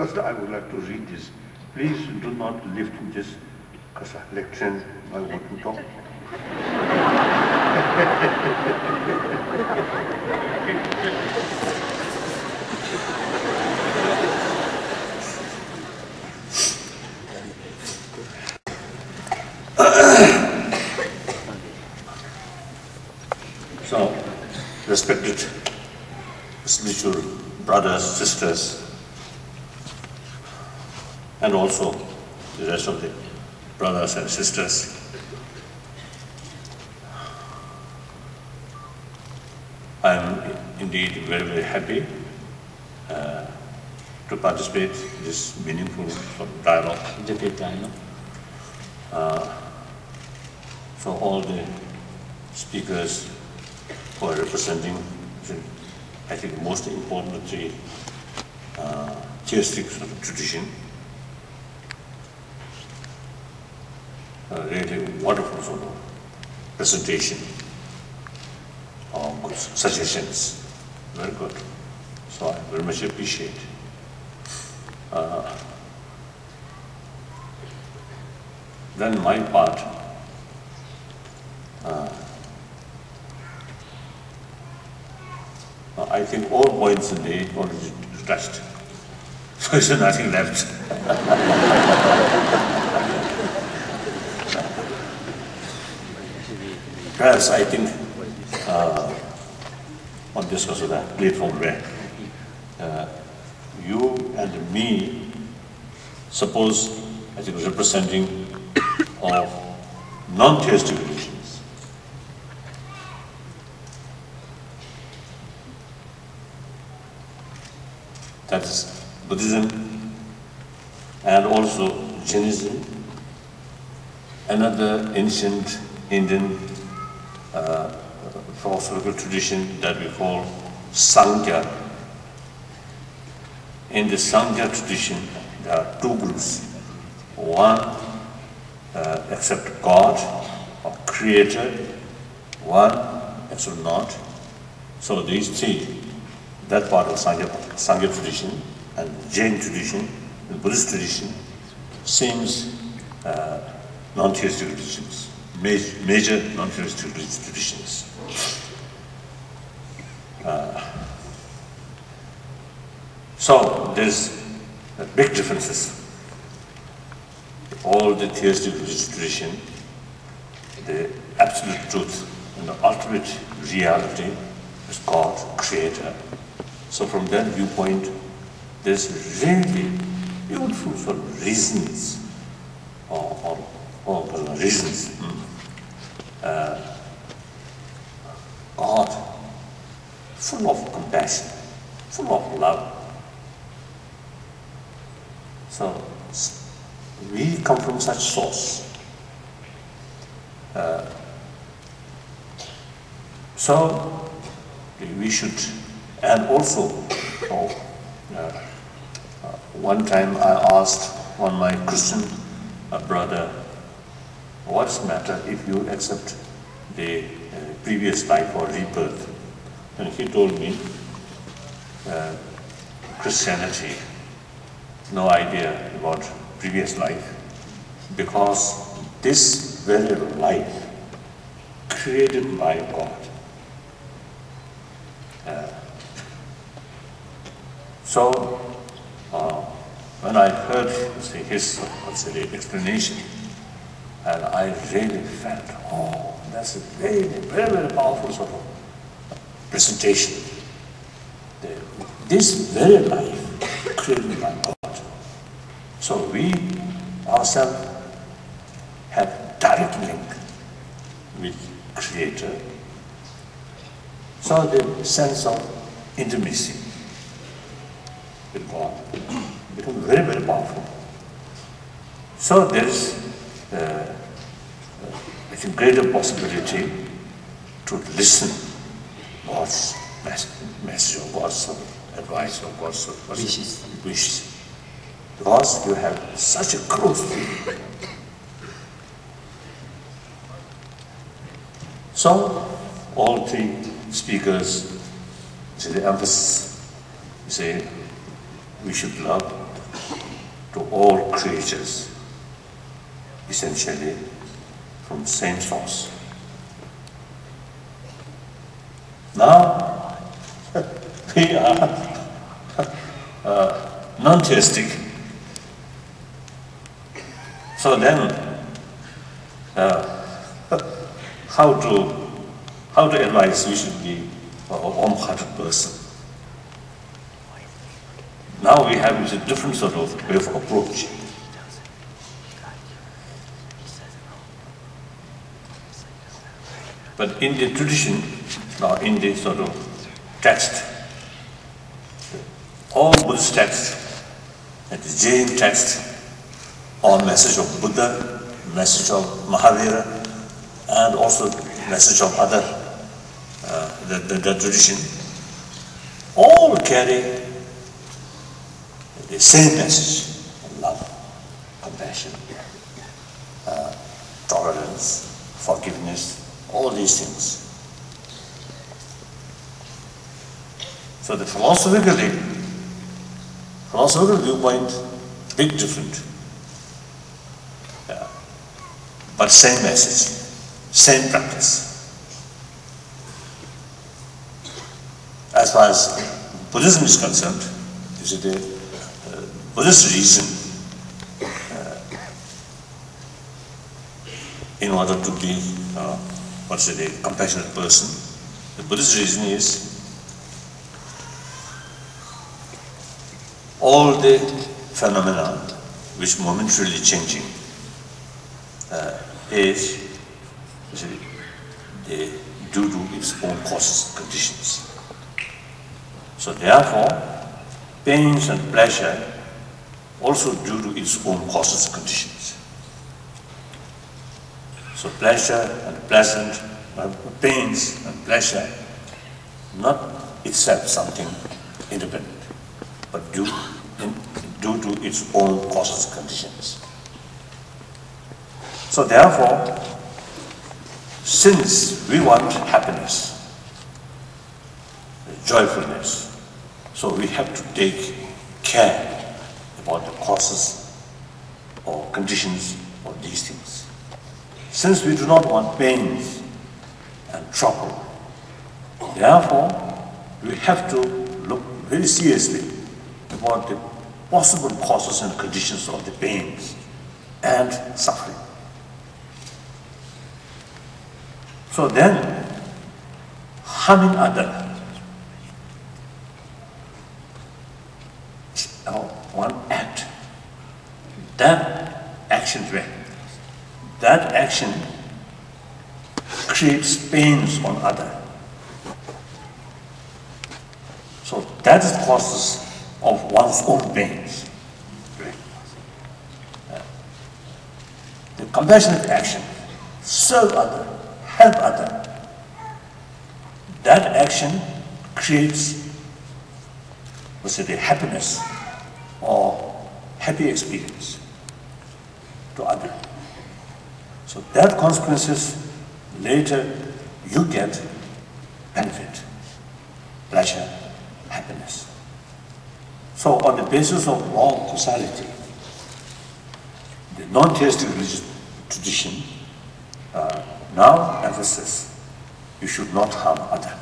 First, I would like to read this. Please do not lift this because I lecture I want to talk. So, respected spiritual brothers, sisters, and also the rest of the brothers and sisters, I am indeed very, very happy to participate in this meaningful dialogue. So all the speakers who are representing, I think, most importantly, theistic sort of tradition. Really wonderful sort of presentation, good suggestions, very good. So I very much appreciate. Then my part, I think all points in the already touched, so there's nothing left. Perhaps I think on this also that platform where you and me, suppose I think representing of non-theistic religions. That is Buddhism and also Jainism, another ancient Indian philosophical tradition that we call Sankhya. In the Sankhya tradition, there are two groups. One accept God or Creator, one accept not. So these three, that part of Sankhya tradition and Jain tradition, the Buddhist tradition, seems non-theistic religions, major non-theistic traditions. So there's big differences. All the theistic religious tradition, the absolute truth and the ultimate reality is God, Creator. So from that viewpoint, there's really beautiful sort of reasons, or reasons. God, full of compassion, full of love. So we come from such source. So we should, and also, one time I asked one of my Christian brother, what's the matter if you accept the previous life or rebirth? And he told me, Christianity, no idea about previous life, because this very life created by God. So when I heard his explanation, and I really felt, oh, that's a very, very, very powerful sort of presentation. This very life created by God. So we ourselves have direct link with Creator. So the sense of intimacy with God becomes very, very powerful. So there is a greater possibility to listen God's message or God's advice or God's wishes. Because you have such a close feeling. So all three speakers say the emphasis, say we should love creatures, essentially from the same source. Now, we are non-theistic. So then, how to advise we should be a warm-hearted person? Now we have a different sort of way of approach. But in the tradition, or in the sort of text, all Buddhist texts, and the Jain text, or message of Buddha, message of Mahavira, and also message of other, the tradition, all carry the same message of love, compassion, tolerance, forgiveness, all these things. So the philosophical viewpoint, big different. But same message, same practice. As far as Buddhism is concerned, you see the Buddhist reason in order to be, a compassionate person, the Buddhist reason is all the phenomena which momentarily changing is due to its own causes, conditions. So therefore, pains and pleasure also due to its own causes and conditions. So pleasure and pleasant, pains and pleasure, not itself something independent, but due to its own causes and conditions. So therefore, since we want happiness, joyfulness, so we have to take care about the causes or conditions of these things. Since we do not want pains and trouble, therefore we have to look very seriously about the possible causes and conditions of the pains and suffering. So then, harming others, one act, that action creates pains on others. So that is the causes of one's own pains. The compassionate action, serve others, help others, that action creates, the happiness or happy experience to others. So that consequences later you get benefit, pleasure, happiness. So on the basis of law of causality, the non-theistic religious tradition now emphasizes you should not harm others.